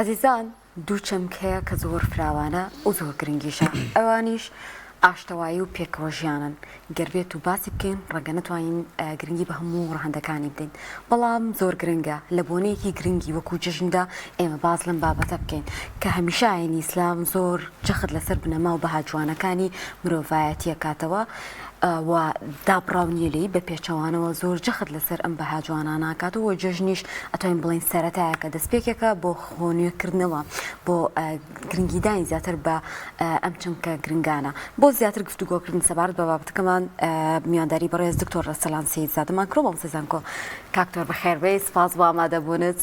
عزیزان دوو چەمکەیە کە زۆر فراوانە و زۆر گرنگیشە ئەوانیش ئاشتەوایی و پێکەوە ژیانن گەربێت و باسی بکەین ڕەنگە نەتوانین گرنگی بە هەموو ڕەهەندەکانی بدەین بەڵام زۆر گرنگە لە بۆنەیەکی گرنگی وەکو جژندا ئێمە باز لەم بابەتە بکەین کە هەمیشە ئاینی ئیسلام زۆر جەخت لەسەر بنەما و بەها جوانەکانی مرۆڤایەتیە کاتەوە و دابڕاونیە لی بە پێچەوانەوە زۆر جەخت لەسەر ئەم بەها جواناناکاتەوە جژنیش ئەتوانین بڵین سەرەتایەکە دەستپێکێکە بۆ خۆنوێکردنەوە بۆ گرنگیدانی زیاتر بە ئەم چەمکە گرنگانە بۆ زیاتر گفتوگۆکردن سەبارەت بە بابەتەکەمان میوانداری بەڕێز دکتۆر ڕەسەلان سەیدزادەمان کرۆ بەڵام سەیزانکۆ کاکتۆر بەخێربێی سپاس بۆ ئامادەبوونت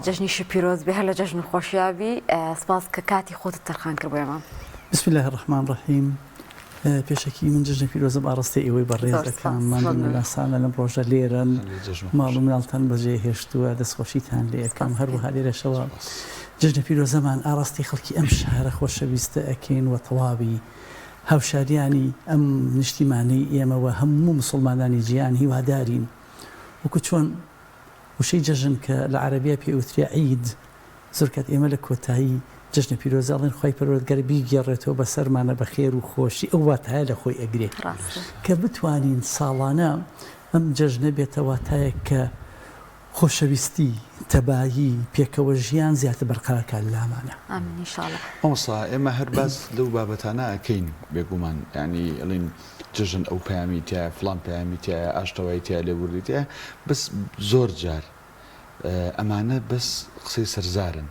جژنیشی پیرۆز بێ هەر لە جژن خۆشیاوی سپاس کە کاتی خۆتت تەرخان کرد بۆ ئێمە بسم الله الرحمن الرحیم پێشەکی من جژنی پیرۆزم ئاڕاستی ئێوەی بەڕێز دەکەم مامەسانە لەم ڕۆژە لێرن ماڵ و مناڵتان بەجێ هێشتووە دەستخۆشیتان لێ یەکەم هەروەها لێرەشەوە جژنە پیرۆزەمان ئاڕاستی خەڵکی ئەم شارە خۆشەویستە ئەکەین و تەواوی هاوشاریانی ئەم نیشتیمانەی ئێمەوە هەموو مسلمانانی جیهان هیوادارین وەکو چۆن وشەی جژن کە لە عەرەبیە پێوترێ عید زۆر کات ئێمە لە کۆتایی جژنە پیرۆزەڵێن خۆی پەروەردگار بیگێڕێتەوە بەسەرمانە بە خێر و خۆشی ئەو واتایە لە خۆی ئەگرێت کە بتوانین ساڵانە ئەم جژنە بێتە واتایە کە خۆشەویستی تەبایی پێکەوە ژیان زیاتر بەرقەرارکات لامانە ئەوسا ئێمە هەر باس لەو بابەتانە ئەکەین بێگومان ینی ئەڵین جژن ئەو پەیامی تایە فڵان پەیامی تایە ئاشتەوایی تایە لێبوردی تایە بەس زۆر جار ئەمانە بەس قسەی سەرزارن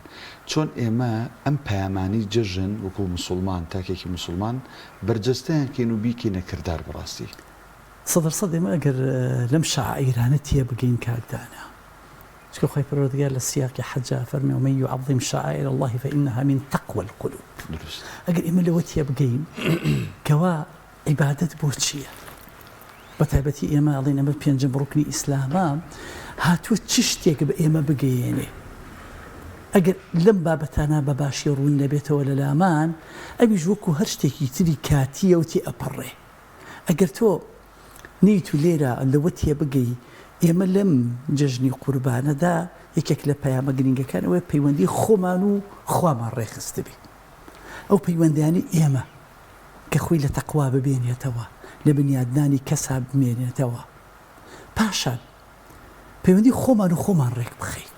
چۆن ئێمە ئەم پەیامانی جژن وەکو مسلمان تاکێکی مسلمان بەرجەستەیانکەین و بیکەینە کردار بەڕاستی 100% ئێمە ئەگەر لەم شاعیرانە تێ بگەین کاکدانە چکە خۆی پەروەردگار لە سیاقی حەجا فەرمێ ومەن یعظم شعائر الله فإنها من تقوى القلوب ئەگەر ئێمە لەوە تێ بگەین کەوا عیبادەت بۆ چییە بەتایبەتی ئێمە ئەڵێن ئەمە پێنجەم ڕوکنی ئیسلامە هاتووە چ شتێک بە ئێمە بگەیێنێ ئەگەر لەم بابەتانە بە باشی ڕوون نەبێتەوە لە لامان ئەویش وەکو هەر شتێکی تری کاتیە و تێ ئەپەڕێ ئەگەر تۆ نیت و لێرە لەوە تێ بگەی ئێمە لەم جژنی قوربانەدا یەکێک لە پەیامە گرنگەکان ئەوەیە پەیوەندی خۆمان و خوامان ڕێخستە بێ ئەو پەیوەندیانی ئێمە کە خۆی لە تەقوا ببێنێتەوە لە بنیادنانی کەسا بمێنێتەوە پاشان پەیوەندی خۆمان و خۆمان ڕێک بخەین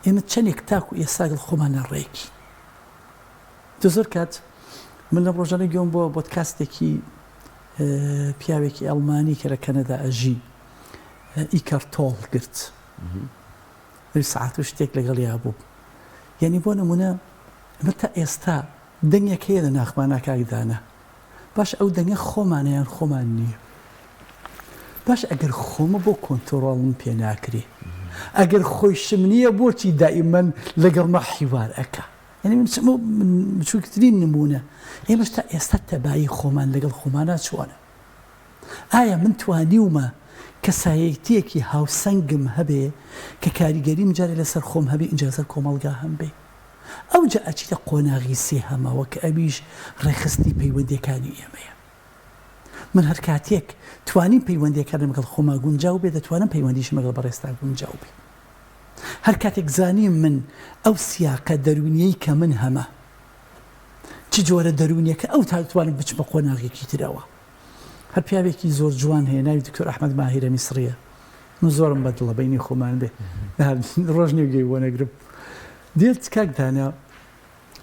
ئێمە چەندێک تاکو ئێساگڵ خۆمانە ڕێکی دو زۆر کات من لە ڕۆژانە گوێم بۆ بۆدکاستێکی پیاوێکی ئەڵمانی کە لە کەنەدا ئەژی ئیکارتۆڵ گرت سعات و شتێک لەگەڵیا بوو یعنی بۆ نمونە ئەمە تا ئێستا دەنگێک هەیە لە ناخمانە کاکدانە باش ئەو دەنگە خۆمانەیان خۆمان نییە باش ئەگەر خۆمە بۆ کۆنتۆڕۆڵم پێ ناکرێ ئەگەر خۆی شم نییە بۆچی دائیمەن لەگەڵمە حیوار ئەکا یعنی من بچووکترین نمونە ئێمەش تا ئێستا تەبایی خۆمان لەگەڵ خۆمانە چۆنە ئایا من توانیومە کەسایەتیەکی هاوسەنگم هەبێ کە کاریگەریم جارێ لەسەر خۆم هەبێ ئینجازە کۆمەڵگا هەم بێ ئەو جا ئەچیتە قۆناغی سێ هەمەوە کە ئەویش ڕێخستی پەیوەندیەکانی ئێمەیە من هەر کاتێک توانیم پەیوەندیەکان لەگەڵ خۆما گونجاو بێ دەتوانم پەیوەندیش لەگەڵ بەڕێستا گونجاو بێ هەر کاتێک زانیم من ئەو سیاقە دەرونیەی کە من هەمە چ جۆرە دەرونیەکە ئەو تا دەتوانم بچمە قۆناغێکی ترەوە هەر پیاوێکی زۆر جوان هەیە ناوی دکتۆر ئەحمەد ماهیرە میسریە من زۆرم بەدڵە بەینی خۆمان بێ ڕۆژ نێگەی بۆ نەگرم دێت کاکدانە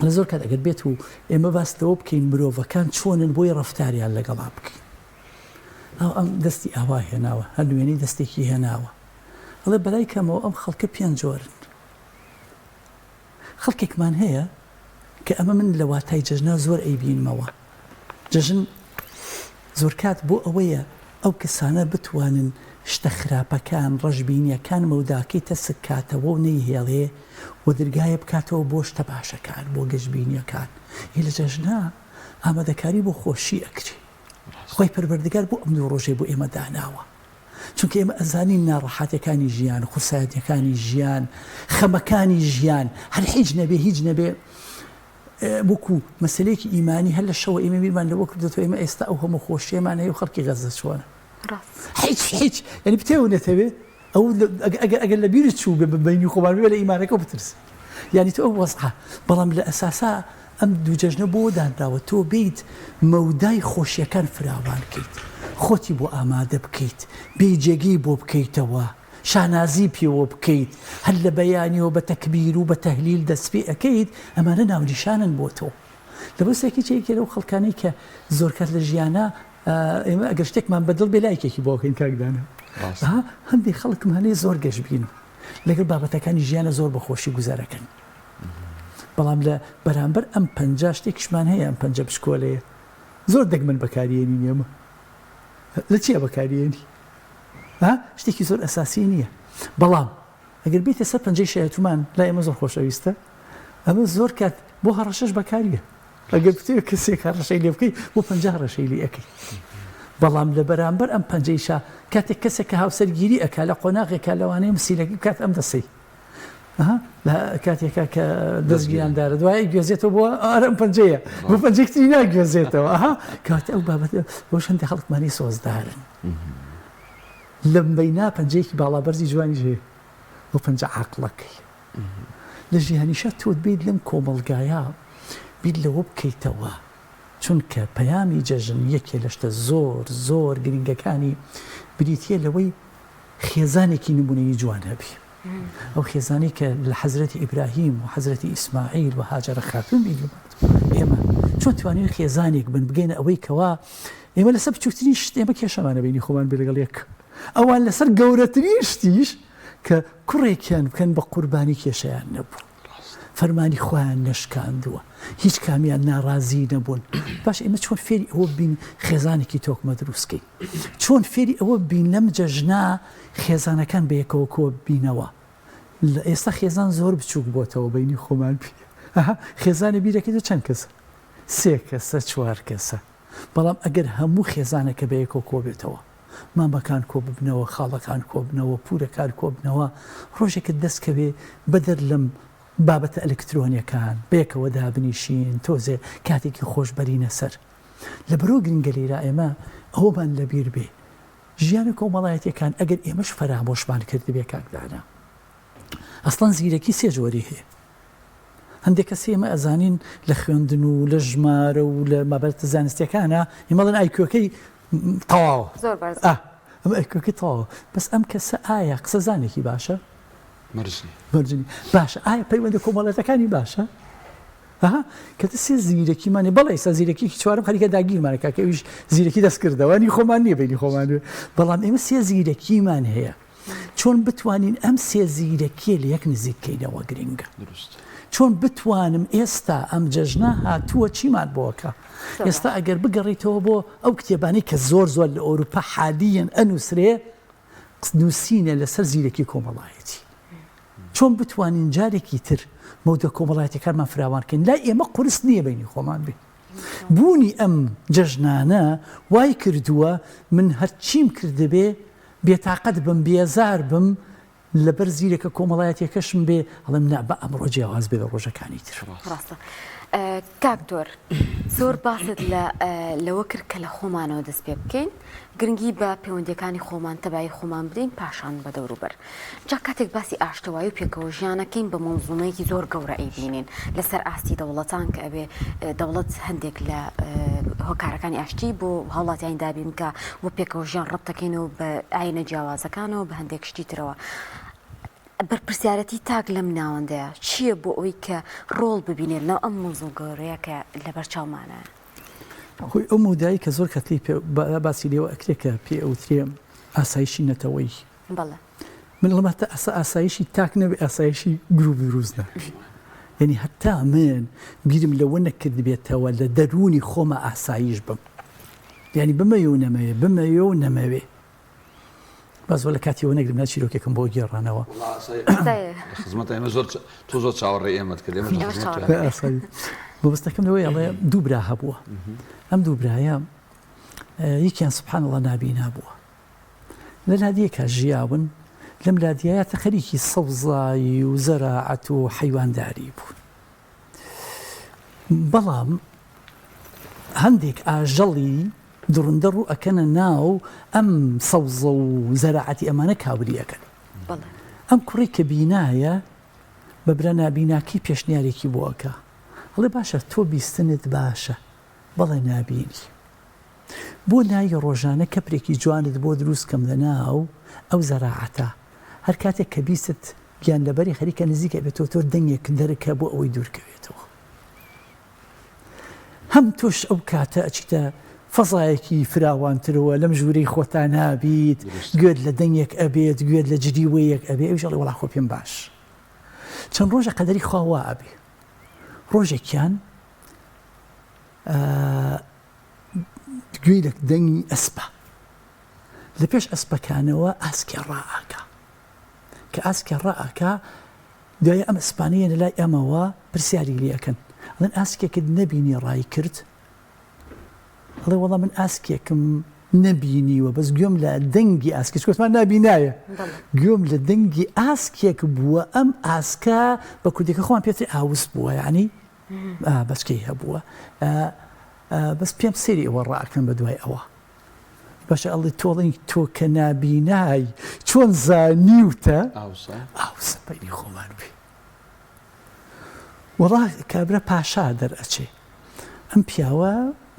لە زۆر کات ئەگەر بێت و ئێمە باستەوە بکەین مرۆڤەکان چۆنن بۆی ڕەفتاریان لەگەڵا بکەین ئەم دەستی ئاوا هێناوە هەر دوێنەی دەستێکی هێناوە ئەڵێ بەلای کەمەوە ئەم خەڵکە پێنج جۆرن خەڵکێکمان هەیە کە ئەمە من لە واتای جژنا زۆر ئەیبینمەوە جژن زۆر کات بۆ ئەوەیە ئەو کەسانە بتوانن شتە خراپەکان ڕەشبینیەکان مەوداکەیتە سکاتەوە و نەیهێڵێ و دەرگایە بکاتەوە بۆ شتە باشەکان بۆ گەشتبینیەکان هی لە جەژنا ئامادەکاری بۆ خۆشی ئەکرێ خۆی پەروەردگار بۆ ئەم دوو ڕۆژەی بۆ ئێمە داناوە چونکە ئێمە ئەزانین ناڕەحەتەکانی ژیان خوسایەتەکانی ژیان خەمەکانی ژیان هەر هیچ نەبێ وەکو مەسەلەیەکی ئیمانی هەر لە شەوە ئێمە بیرمان لەوە کردێتەوە ئێمە ئێستا ئەو هەموو خۆشیێمان هەیە و خەڵکی غەزە چۆنە هیچ یعنی بتێو نەتەوێ ئەو ئەگەر لە بیرت چوو بێ بینی خۆمان بێ لە ئیمانەکە بترس يعني تو وەزعە بەڵام لە ئەساسا ئەم دوو جەژنە بۆ دانراوە تۆ بیت مەودای خۆشیەکان فراوان بکەیت خۆتی بۆ ئامادە بکەیت بێجێگی بۆ بکەیتەوە شانازی پێوە بکەیت هەر لە بەیانیەوە بە تەکبیر و بە تەهلیل دەست پێ ئەەکەیت ئەمانە ناونیشانن بۆ تۆ لەبەر سێکیچەیەکێ لەو خەڵکانەی کە زۆر کات لە ژیانە ئێمە ئەگەر شتێکمان بەدڵ بێ لایکێکی بۆکەین کاکدانە هەندێک خەڵکمانەیە زۆر گەشتبین لەگەڵ بابەتەکانی ژیانە زۆر بەخۆشی گوزارەکەن بەڵام لە بەرامبەر ئەم 50 شتێکشمان هەیە ئەم 50 پشکۆلەیە زۆر دەگمن بەکارێنی ئێمە لە چیە بەکارێنی شتێکی زۆر ئەساسی نییە بەڵام ئەگەر بێتە سەر 50 شایەتومان لا ئێمە زۆر خۆشەویستە ئەمە زۆر کات بۆ هەڕەشەش بەکاریە ئەگەر بتێ کەسێک هەڕەشەی لێ بکەی بۆ 50 ڕەشەی لێ ئەەکەی بەڵام لە بەرامبەر ئەم 50 شا کاتێک کەسێک کە هاوسەرگیری ئەکا لە قۆناغێکا لەوانەیە مسیلەکە کات ئەم دەسەی لە کاتێکا کە دەستگیراندارە دوای گوێزێتەوە بۆ ئەم 50ەیە بۆ 50 ناگوێزێتەوە کاتە ئەو بابەت بۆ هەندێک خەڵکمانی سۆزدارن لەم بەینا 50ەیەکی باڵابەرزی جوانی ژێ بۆ 50 عاقڵەکەی لە ژیانیشە تۆت بیت لەم کۆمەڵگایە بیت لەوە بکەیتەوە چونکە پەیامی جەژن یەکێ لە شتە زۆر زۆر گرنگەکانی بریتە لەوەی خێزانێکی نمونەی جوان هەبی ئەو خێزانی کە لە حەزرەتی ئیبراهیم و حەزرەتی ئیسماعیل و هاجرە خاتون بیدوبات ئێمە چۆن توانین خێزانێک بن بگەینە ئەوەی کەوا ئێمە لەسەر بچووکترین شت ئێمە کێشەمانە بینی خۆمان بێ لەگەڵ یەک ئەوان لەسەر گەورەترین شتیش کە کوڕێکیان بکەن بە قوربانی کێشەیان نەبوو فەرمانی خۆیان نەشکاندووە هیچ کامیان ناڕازی نەبوون باش ئێمە چۆن فێری ئەوە بین خێزانێکی تۆکمە دروستکەین چۆن فێری ئەوە بین لەم جەژنا خێزانەکان بە یەکەوە کۆ بینەوە ئێستا خێزان زۆر بچووک بۆتەوە بینی خۆمان پێ خێزانە بیرەکەیتە چەند کەسە 3 کەسە 4 کەسە بەڵام ئەگەر هەموو خێزانەکە بە یەکەوە کۆ بێتەوە مامەکان کۆ ببنەوە خاڵەکان کۆ بنەوە پورەکان کۆ بنەوە ڕۆژێکت دەستکەوێ بەدەر لەم بابەتە ئەلکترۆنیەکان بێکەوە دابنیشین تۆزێ کاتێکی خۆش بەرینە سەر لە بەرۆ گرنگە لێرە ئێمە ئەومان لەبیر بێ ژیانە کۆمەڵایەتیەکان ئەگەر ئێمەش فەرامۆشمان کرد بێ کاکدانە ئەسڵەن زیرەکی 3 جۆری هەیە هەندێک کەسی ئێمە ئەزانین لە خوێندن و لە ژمارە و لە مابەتە زانستیەکانە ئێمەڵەن ئایکۆکەی تەواوە ئەمە ئایکۆکەی تەواوە بەس ئەم کەسە ئایا قسەزانێکی باشە مەرجنی باشە ئایا پەیوەندە کۆمەڵەتەکانی باشە کەتە 3 زیرەکیمانێ بەڵێ ئێستا زیرەکیی 4 خەریکە داگیرمانەکە کە ئەویش زیرەکی دەستکردەوەنی خۆمان نییە بینی خۆمان بەڵام ئێمە 3 زیرەکیمان هەیە چۆن بتوانین ئەم 3 زیرەکیە لە یەک نزیککەینەوە گرنگە چۆن بتوانم ئێستا ئەم جەژنە هاتووە چیمان بۆکە ئێستا ئەگەر بگەڕیتەوە بۆ ئەو کتێبانەی کە زۆر زۆر لە ئەوروپا حالیەن ئەنووسرێ نووسینە لەسەر زیرەکی کۆمەڵایەتی چۆن بتوانین جارێکی تر مەودە کۆمەڵایەتیەکانمان فراوانکەین لای ئێمە قورس نییە بینی خۆمان بێ بوونی ئەم جەژنانە وای کردووە من هەرچیم کردبێ بێتاقەت بم بێزار بم لەبەر زیرەکە کۆمەڵایەتیەکەشم بێ هەڵم نا بە ئەمڕۆ جیاواز بێ بە ڕۆژەکانی تر ڕاستە کاکتۆر زۆر باست لەوە کرد کە لە خۆمانەوە دەست پێ بکەین گرنگی بە پەیوەندیەکانی خۆمان تەبای خۆمان بدەین پاشان بە دەوروبەر جا کاتێک باسی ئاشتەوایی و پێکەوە ژیانەکەین بە مەوزومەیەکی زۆر گەورە ئەیبینین لەسەر ئاستی دەوڵەتان کە ئەبێ دەوڵەت هەندێک لە هۆکارەکانی ئاشتی بۆ هەوڵاتیان دابین کە بۆ پێکەوە ژیان ڕەبتەکەینەوە بە ئاینە جیاوازەکانەوە بە هەندێک شتی ترەوە بەرپرسیارەتی تاک لەم ناوەندەیە چییە بۆ ئەوی کە ڕۆڵ ببینێت لەو ئەم مۆزوع گەورەیە کە لەبەر چاومانە خۆی ئەو مودایی کە زۆر کەتی باسی لێوە ئەکرێکە پێ ئەوترێ ئاسایشی نەتەوەی بەڵێ من لەمەتە ئاسایشی تاک نەبێ ئاسایشی گروپ دروست نەبێ یعنی هەتا من بیرم لەوە نەکرد بێتەوە لە دەرونی خۆمە ئاسایش بم یعنی بمەوێ و نەمەوێ بمەوێ و نەمەوێ باز لە کاتیەوە نەگرم نا چیرۆکێکم بۆ گێڕانەوە خزمەت ئێمە زۆر تۆ زۆر چاوەڕێ ئێمەت کرد بەبستەکەم لەوەی ئەڵێ دوو برا هەبووە ئەم دوو برایە یەکیان سوبحان الله نابینا بووە لە لادیەکە ژیاون لەم لادیایەتە خەریکی سەوزایی و زەراعەت و حەیوانداری بوون بەڵام هەندێک ئاژەڵی دڕندە ڕوو ئەکەنە ناو ئەم سەوزە و زەراعەتی ئەمانە کاوریەکەن ئەم کوڕی کە بینایە بە برا نابیناکی پێشنیارێکی بۆکە هەڵێ باشە تۆ بیستنت باشە بەڵێ نابینی بۆ نایە ڕۆژانە کەپرێکی جوانت بۆ دروستکەم لە ناو ئەو زەراعەتە هەر کاتێک کە بیست گیان لەبەری خەریکە نزیکە بێتەوە تۆ دەنگێک دەرەکە بۆ ئەوەی دوورکەوێتەوە هەم تۆش ئەو کاتە ئەچیتە فەزایەکی فراوانترەوە لەم ژوورەی خۆتان نابیت گوێت لە دەنگێک ئەبێت گوێت لە جدیوەیەک ئەبێ ئەوژەڵی وەڵا خۆ پێم باش چەند ڕۆژە قەدەری خواوا ئەبێ ڕۆژێکیان گوێی لە دەنگی ئەسپە لە پێش ئەسپەکانەوە ئاسکێ ڕائەکە کە ئاسکێ ڕائەکە دوای ئەم ئەسپانیە لە لای ئەمەوە پرسیاری لێەکەن ئەڵێن ئاسکێکت نەبینی ڕای کرد ئەڵێ وەڵام من ئاسکێکم نەبینیوە بەس گوێم لە دەنگی ئاسکێک کۆتمان نابینایە گوێم لە دەنگی ئاسکێک بووە ئەم ئاسکە بە کوردێکە خۆیان پێتری ئاوس بووە یعنی بەچکەی هەبووە بەس پێم سێری ئەوە ڕائەکەن بە دوای ئەوە باشە ئەڵێ تۆڵی تۆ کە نابینای چۆن زانیوتە ئاوسە پەیلی خۆمان بێ وەڵا کابرا پاشا دەرئەچێ ئەم پیاوە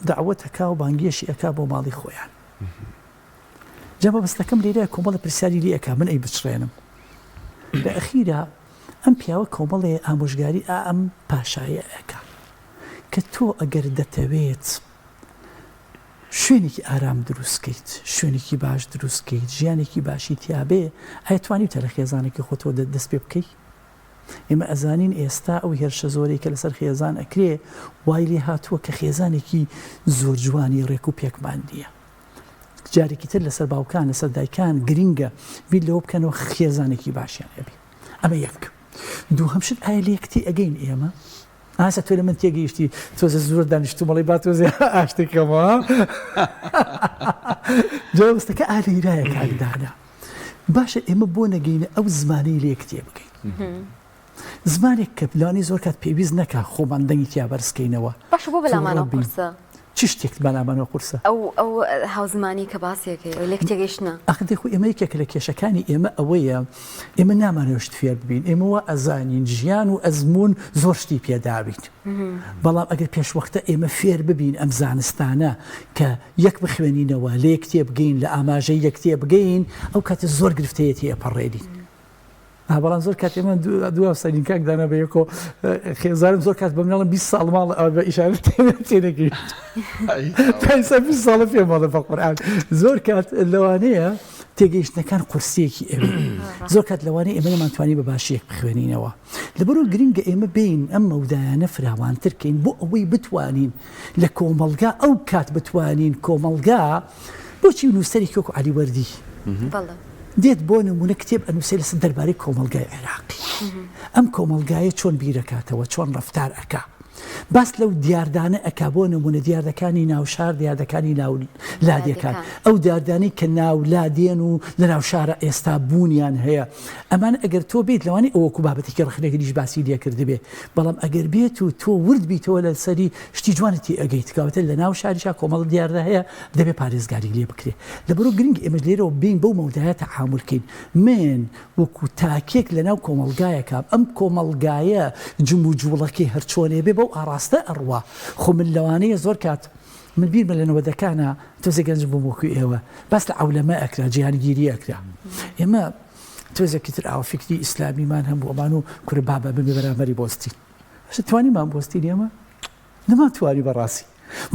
داوەتەکە و بانگێشی ئەکا بۆ ماڵی خۆیان جەمە بەستەکەم لێرە کۆمەڵە پرسیاری لێ ئەکا من ئەی بچڕێنم لە ئەخیرا ئەم پیاوە کۆمەڵێ ئامۆژگاری ئەم پاشایە ئەکا کە تۆ ئەگەر دەتەوێت شوێنێکی ئارام دروستکەیت شوێنێکی باش دروستکەیت ژیانێکی باشی تیابێ ئەتوانیتە لە خێزانێکی خۆتۆ دەست پێ بکەیت ئێمە ئەزانین ئێستا ئەو هێرشە زۆرەی کە لەسەر خێزان ئەکرێ وای لێ هاتووە کە خێزانێکی زۆر جوانی ڕێک و پێکماندیە جارێکی تر لەسەر باوکان لەسەر دایکان گرینگە بیر لەوە بکەنەوە خێزانێکی باشیان هەبێ ئەمە یەک دووهەم شت ئایا لێ کتی ئەگەین ئێمە ئاسا تۆ لە من تێگەیشتی تۆزە زۆر دانیشتو مەڵی با تۆزێ ئاشتێکەوە جوابستەکە ئالەیرایە کاردانە باشە ئێمە بۆ نەگەینە ئەو زمانەی لێ کتێ بکەین زمانێک کە پلانی زۆر کات پێویست نەکا خۆمان دەنگی تیا بەرزکەینەوە باشە بۆ بەلامانە قورسە چی شتێک بەلامانەوە قورسە ئەو هاوزمانی کە باسیەکەی لێک تێگەیشتنە ئەخدەی خۆ ئێمە یەکێک لە کێشەکانی ئێمە ئەوەیە ئێمە نامانەوەشت فێر ببین ئێمەوە ئەزانین ژیان و ئەزمون زۆر شتی پێدابین بەڵام ئەگەر پێشوەختە ئێمە فێر ببین ئەم زانستانە کە یەک بخوێنینەوە لە یەکتێ بگەین لە ئاماژەی یەکتێ بگەین ئەو کاتە زۆر گرفتەیەتی ئەپەڕێدین بەڵام زۆر کات ئێمە دو سەرین کاک دانا بە یەکۆ خێزانم زۆر کات بە مناڵم 20 ساڵ ماڵ بە ئیشارە تێنەگەیشت 20 ساڵە پێ ماڵە بە قورئان زۆر کات لەوانەیە تێگەیشتنەکان قورسیەکی ئێمە زۆر کات لەوانەیە ئێمە نەمانتوانی بە باشیەک بخوێنینەوە لەبەرەوە گرنگە ئێمە بین ئەم مەودایانە فراوانترکەین بۆ ئەوەی بتوانین لە کۆمەڵگا ئەو کات بتوانین کۆمەڵگا بۆچی نووسەرێکی وەکو عەلی وەردی دێت بۆ نمونە کتێب ئەنووسێ لەسەر دەربارەی کۆمەڵگای عێراقی ئەم کۆمەڵگایە چۆن بیرەکاتەوە چۆن ڕەفتار ئەکا باس لەو دیاردانە ئەکا بۆ نمونە دیاردەکانی ناوشار دیاردەکانی ناولادیەکان ئەو دیاردانی کە ناولادێن و لە ناوشارە ئێستا بوونیان هەیە ئەمانە ئەگەر تۆ بێت لەوانی ئەوەکو بابەتێکی ڕخنێکیش باسی لێ کردبێ بەڵام ئەگەر بێت و تۆ ورد بیتەوە لە سەری شتی جوانەتی ئەگەیت کاواتە لە ناو شاریشا کۆمەڵ دیاردە هەیە دەبێ پارێزگاری لێ بکرێ لەبەرەوە گرنگ ئێمە لێرەوە بین بەو مەودایە تەعاملکەین من وەکو تاکێک لە ناو کۆمەڵگایەکە ئەم کۆمەڵگایە جم و جوڵەکەی هەرچۆنێ بێ بەو ئاڕاستە ئەڕوا خۆ من لەوانەیە زۆر کات من بیرمە لەنەوە دەکانە تۆزە گەنج بووم وەکو ئێوە باس لە عەولەمە ئەکرا جیهانگیری ئەکرا ئێمە تۆزێکی تر ئاوە فکری ئیسلامیمان هەموو ئەمان و کورە بابە ببێ بەرامبەری بۆستی توانیمان بۆستی ئێمە نەماتوانی بەڕاستی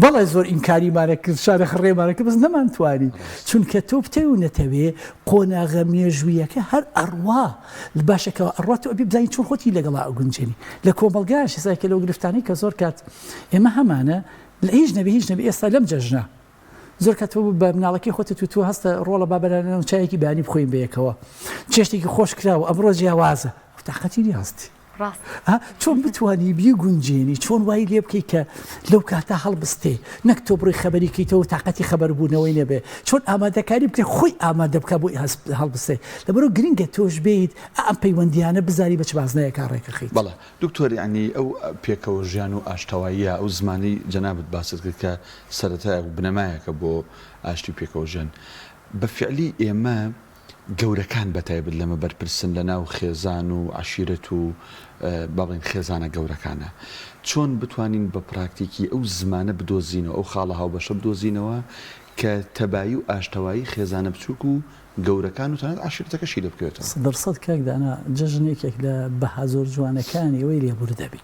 بەڵێ زۆر ئینکاریمانە کرد شارە خڕێمانە کرد بەس نەمانتوانی چونکە تۆ بتێ و نەتەوێ قۆناغە مێژوویەکە هەر ئەڕوا باشەکەەوە ئەڕوا تۆ ئەبی بزانین چۆن خۆتی لەگەڵا ئەگونجێنی لە کۆمەڵگایش ساکە لەو گرفتانی کە زۆر کات ئێمە هەمانە لە هیچ نەبی ئێستا لەم جەژنە زۆر کە تۆ بە مناڵەکەی خۆتە تو هەستە ڕۆڵە بابەرانە چایەکی بەیانی بخۆین بەیەکەوە چێشتێکی خۆش کراوە ئەمڕۆ جیاوازە تاقەتی هەستی چۆن بتوانی بیگونجێنی چۆن وای لێ بکەی کە لەو کاتە هەڵبستێ نەک تۆ بڕی خەبەریکەیتەوە تاقەتی خەبەربوونەوەی نەبێ چۆن ئامادەکاری بکەی خۆی ئامادە بکە بۆی هەڵبستێ لەبەرەوە گرنگە تۆش بێیت ئەم پەیوەندیانە بزاری بە چ بازنەیەکە ڕێکەخیت بەڵێ دکتۆر یعنی ئەو پێکەوە ژیان و ئاشتەواییە ئەو زمانی جەنابەت باست کرد کە سەرەتایە و بنەمایەکە بۆ ئاشتی پێکەوە ژیان بە فعلی ئێمە گەورەکان بەتایبەت لەمە بەرپرسن لە ناو خێزان و عشیرەت و باڵین خێزانە گەورەکانە چۆن بتوانین بە پراکتیکی ئەو زمانە بدۆزینەوە ئەو خاڵە هاوبەشە بدۆزینەوە کە تەبایی و ئاشتەوایی خێزانە بچووک و گەورەکان و تەنانەت عشیرەتەکەشی لێ بکەوێتەوە 100% کاکدانا جەژنێکێک لە بەها زۆر جوانەکانی ئەوەی لێبوردە بی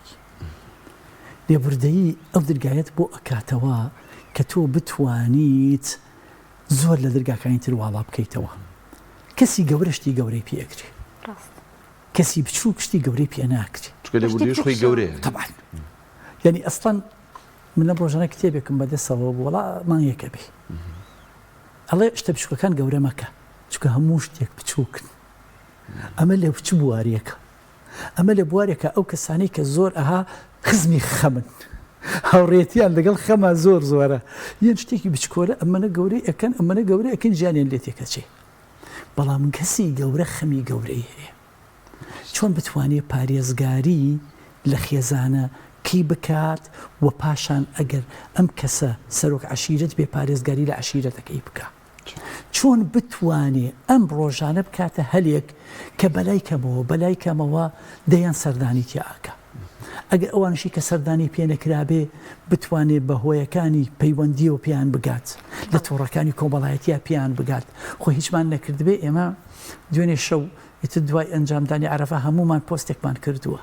لێبوردەیی ئەو دەرگایەت بۆ ئەکاتەوە کە تۆ بتوانیت زۆر لە دەرگاکانی تر واڵا بکەیتەوە کەسی گەورەشتی گەورەی پێکری کەسی بچوو شتی گەورەی پێ ناکری چکە لێبوردەیش خۆی گەورەیە طبعا یعنی ئەسڵەن من لەم ڕۆژانە کتێبێکم بەدەستەوە وەڵامان یەکە بێ ئەڵێ شتە بچووکەکان گەورە مەکە چکە هەموو شتێک بچووکن ئەمە لە بچ بوارێکە ئەمە لە بوارێکە ئەو کەسانی کە زۆر ئەها خزمی خەمن هاوڕێتیان لەگەڵ خەما زۆر زۆرە یەن شتێکی بچکۆلە ئەمەنە گەورەی ئەەکەن ئەمەنە گەورە ئەەکەن ژیانیان لێ تێکەچێ بەڵام کەسی گەورە خەمی گەورەی هەیە چۆن بتوانێت پارێزگاری لە خێزانە کی بکات و پاشان ئەگەر ئەم کەسە سەرۆک عشیرەت بێ پارێزگاری لە عشیرەتەکەی بکە چۆن بتوانێ ئەم ڕۆژانە بکاتە هەلێک کە بەلای کەمەوە دەیان سەردانی تیاکە ئەگەر ئەوانشی کە سەردانی پێ نەکرابێ بتوانێت بەهۆیەکانی پەیوەندی و پیان بگات لە تۆڕەکانی کۆمەڵایەتیە پیان بگات خۆ هیچمان نەکردبێ ئێمە دوێنێ شەو ئیتر دوای ئەنجامدانی عەرەفە هەمومان پۆستێکمان کردووە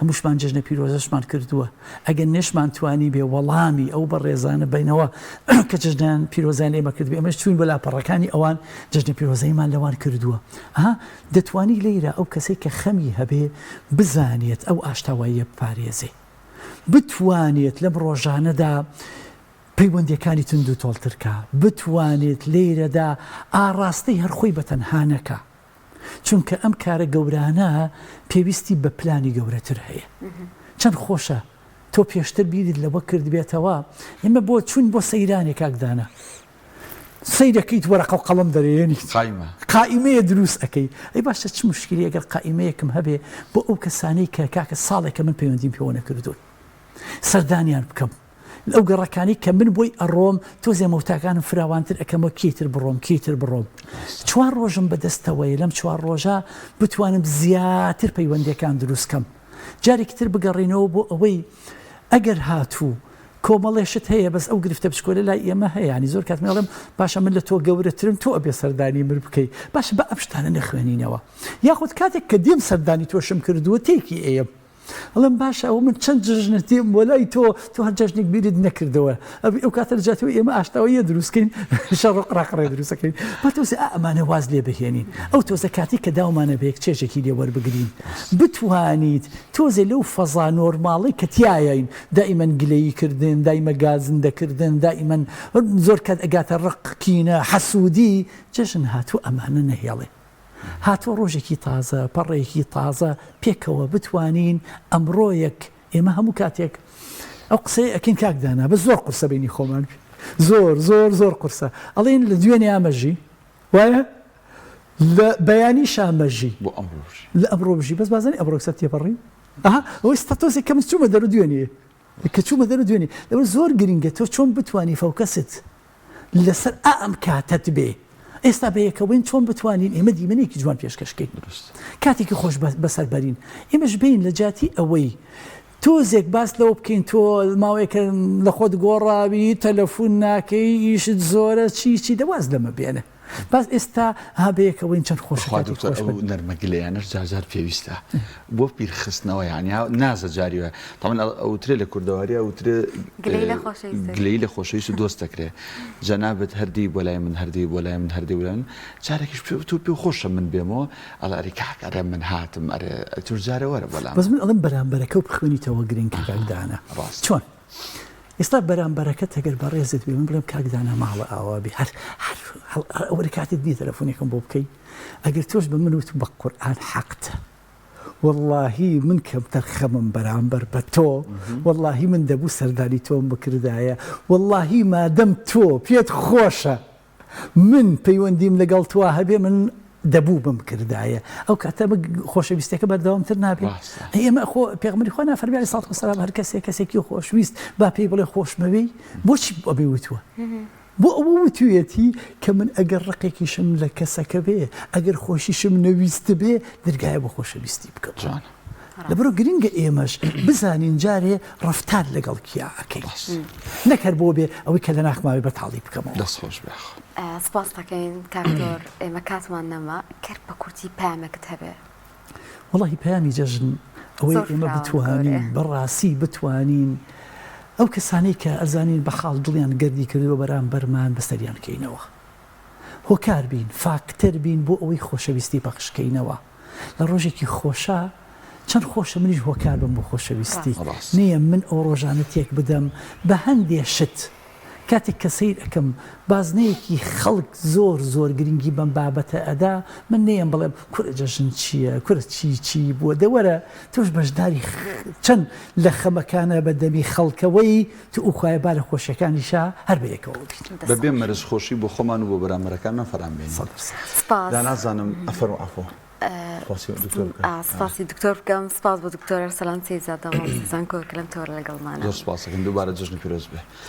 هەمووشمان جژنە پیرۆزەشمان کردووە ئەگەر نێشمان توانی بێ وەڵامی ئەو بەڕێزانە بینەوە کە جژنیان پیرۆزیان ئێمە کردبێ ئەمەش چوین بە لاپەڕەکانی ئەوان جژنە پیرۆزەیمان لەوان کردووە دەتوانی لێرە ئەو کەسێک کە خەمی هەبێ بزانێت ئەو ئاشتاواییە پارێزێ بتوانێت لەم ڕۆژانەدا پەیوەندیەکانی تند و تۆڵترکە بتوانێت لێرەدا ئاڕاستەی هەرخۆی بەتەنها نەکە چونکە ئەم کارە گەورانە پێویستی بە پلانی گەورەتر هەیە چەند خۆشە تۆ پێشتر بیرت لەوە کرد بێتەوە ئێمە بۆ چون بۆ سەیرانێک کاکدانە سەیرەکەیت وەرەقە و قەڵەم دەرێنی قائیمەیە دروست ئەەکەی ئەی باشە چ مشکلی ئەگەر قائیمەیەکم هەبێ بۆ ئەو کەسانەی کە کاکە ساڵێکە من پەیوەندیم پێوە نەکردوون سەردانیان بکەم ئەو گەڕەکانی کە من بۆی ئەڕۆم تۆزێ مەوتاکانم فراوانتر ئەەکەمەوە کیتر بڕۆم 4 ڕۆژم بەدەستەوەی لەم 4 ڕۆژە بتوانم زیاتر پەیوەندیەکان دروستکەم جارێکی تر بگەڕینەوە بۆ ئەوەی ئەگەر هاتوو کۆمەڵێشت هەیە بەس ئەو گرفتە بچکۆلە لای ئێمە هەیە ینی زۆر کاتمێڵم باشە من لە تۆ گەورەترم تۆ ئەبێ سەردانی مر بکەی باشە بە ئەپشتانە نەخوێنینەوە یاخود کاتێک کە دێم سەردانی تۆشم کردووە تێکی ئێم ئەڵم باشە ئەو من چەند جژنەتیم وەلای تۆ هەر جژنێک بیرت نەکردەوە ئەو کاتە جاتەوە ئێمە ئاشتاویە دروستکەین شەڕ قڕاقڕێ دروستەکەین با تۆزێ ئەمانە واز لێ بهێنین ئەو تۆزە کاتی کە داومانە بێک چێژێکی لێ وەربگرین بتوانیت تۆزێ لەو فەزا نۆرماڵی کە تایین دائیمەن گلەییکردن دایمە گازندەکردن دائیمەن زۆر کات ئەگاتە ڕقکینە حەسوودی جژن هاتوو ئەمانە نەهێڵێ هاتۆ ڕۆژێکی تازە پەڕێکی تازە پێکەوە بتوانین ئەمڕۆیەک ئێمە هەموو کاتێک ئەو قسەی ئەکەین کاکدانا بە زۆر قورسە بینی خۆمان زۆر قورسە ئەڵێن لە دوێنێ ئامەژی وایە لە بەیانی شامەژی بۆ لە ئەمڕۆ بژی بەس بازانانی ئەمڕۆ سەر تێپەڕی ئەوەی ستاتۆزێک کە من چوومە دەرە دوێنێ کە چوومە دەرە دوێنێ لەوە زۆر گرنگە تۆ چۆن بتوانی فەوکەست لەسەر ئەم کاتت بێ ئێستا بەیەکەوەین چۆن بتوانین ئێمە دیمەنێکی جوان پێشکەشکەین کاتێکی خۆش بەسەربەرین ئێمەش بین لە جاتی ئەوەی تۆزێک باس لەوە بکەین تۆ ماوەیەکە لە خۆت گۆڕاوی تەلەفۆن ناکەی ئیشت زۆرە چی دەواز لەمە بێنە باز ئێستا هابەیەکەوەین چەند خۆش نەرمەگلەیانش جار پێویستە بۆ پیرخستنەوە یانیا نازە جاریوە تامان ئەوترێ لە کوردەواری ئەوترێ گلەی لە خۆشەویست و دۆست دەکرێ جەنابەت هەردی بۆ لای من هەردی بۆ لای من هەردی وڵان جارێکیش تو پێ خۆشە من بێمەوە ئەڵاری کاکەرە من هاتم ئەرێ تورجارە وەرە بەڵام بەس من ئەڵم بەرامبەرەکە و بخوێنیتەوە گرنگ کاکدانە چۆن ئێستا بەرامبەرەکەت هەگەر بە ڕێزت بێ من بڵێم کاکدانە ماڵە ئاوا بێ ئەوەی کاتت دی تەلەفۆنێکم بۆ بکەی ئەگەر تۆش بە من وت بە قورئان حەقتە واللهی من کەمتر خەمم بەرامبەر بە تۆ واللهی من دەبوو سەردانی تۆم بکردایە واللهی مادەم تۆ پێت خۆشە من پەیوەندیم لەگەڵ تۆ هەبێ من دەبوو بم کردایە ئەو کاتە خۆشەویستەکە بەردەوامتر نابێت ئێمە پێغمبەری خوا نافەرمی عەلەیهی سەڵات وەسەلام هەر کەسێکی خۆشویست با پێی بڵێ خۆشمەوەی بۆچی ئەبێ وتووە بۆ ئەوە وتوێتی کە من ئەگەر ڕقێکیشم لە کەسەکە بێ ئەگەر خۆشیشم نەویستە بێ دەرگایە بە خۆشەویستی بکەم لەبەرۆ گرنگە ئێمەش بزانین جارێ ڕفتار لەگەڵ کیا ئەکەین نەکەر بۆ بێ ئەوەی کە لە ناخماوی بەتاڵی بکەمەوە دەست خۆش بێ سپاس دەکەین کاکتۆر ئێمە کاتمان نەما کرد بە کورتی پامێکت هەبێ وڵی پامی جەژن ئەوەی ئێمە بتوانین بەڕاستی بتوانین ئەو کەسانەی کە ئەزانین بە خاڵ دڵیان گەردی کردووە بەرام بەرمان بەسەریان کەینەوە هۆکار بین فاکتەر بین بۆ ئەوەی خۆشەویستی بەخشکەینەوە لە ڕۆژێکی خۆشە چەند خۆشە منیش هۆکار بم بۆ خۆشەویستی نییە من ئەو ڕۆژانە تێک بدەم بە هەندێ شت کاتێک کە سیر ئەەکەم بازنەیەکی خەڵک زۆر گرنگی بەم بابەتە ئەدا من نێم بڵێم کورە جەژن چییە کورە چی بووە دەوەرە توش بەشداری چەند لە خەمەکانە بە دەمی خەڵکەوەی تو ئوخایە با لە خۆشیەکانیشا هەر بەیەکەوە بەبێ مەرز خۆشی بۆ خۆمان و بۆ بەرامبەرەکان نەفەرام بین نازانم ئەفەر و ئەفۆ سپاسی دکتۆر بکەم سپاس بۆ دکتۆر ئەرسەلان سەیزادەوە سەزان کۆکە لەم تۆرە لەگەڵمانە زۆر سپاسەکەم دووبارە جژنی پیرۆز بێ